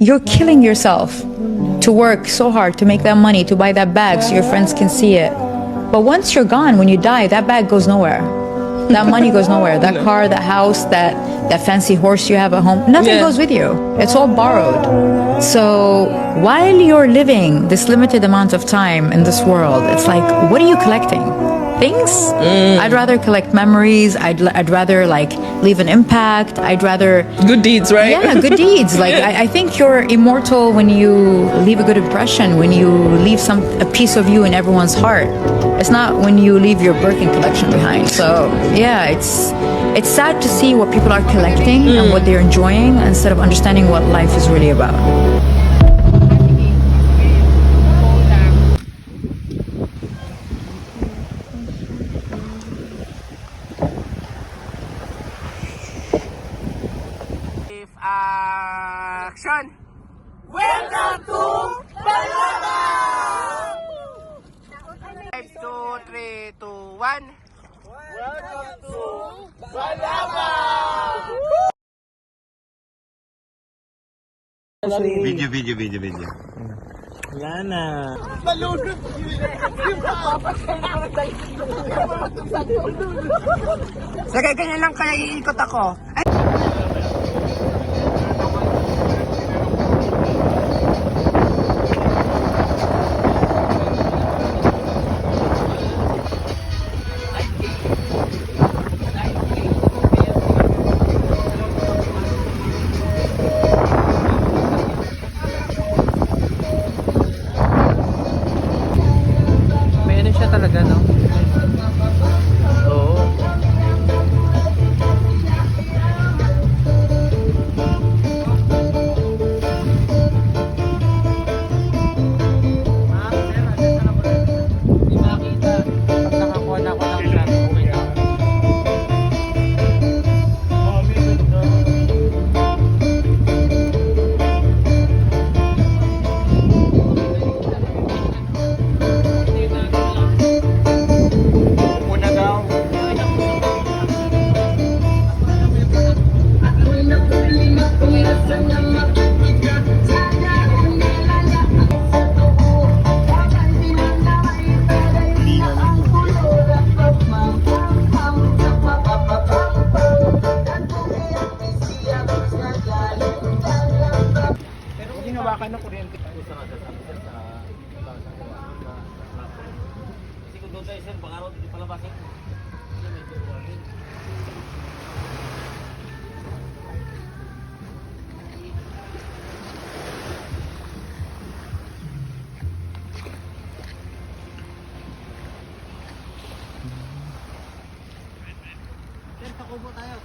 you're killing yourself to work so hard to make that money, to buy that bag so your friends can see it. But once you're gone, when you die, that bag goes nowhere. That money goes nowhere. That car, that house, that fancy horse you have at home, nothing goes with you. It's all borrowed. So while you're living this limited amount of time in this world, it's like, what are you collecting? Things? I'd rather collect memories. I'd rather like leave an impact. I'd rather Good deeds, right? yeah, good deeds. Like I think you're immortal when you leave a good impression, when you leave a piece of you in everyone's heart. It's not when you leave your Birkin collection behind. So yeah, it's sad to see what people are collecting and what they're enjoying instead of understanding what life is really about. Action! Welcome to Balaba! 5, 2, 3, 2, 1. Welcome to Balaba! Video. Wala na. Sagay ganyan lang kaya iikot ako. May ano siya talaga, no? Oo. Hindi makita. Pag nakakuha na ako ng shot, okay na. Muna daw. Hinawakan na kuryente. Kasi kung doon tayo sir, baka rin hindi palabasin. Sir, pakubo tayo.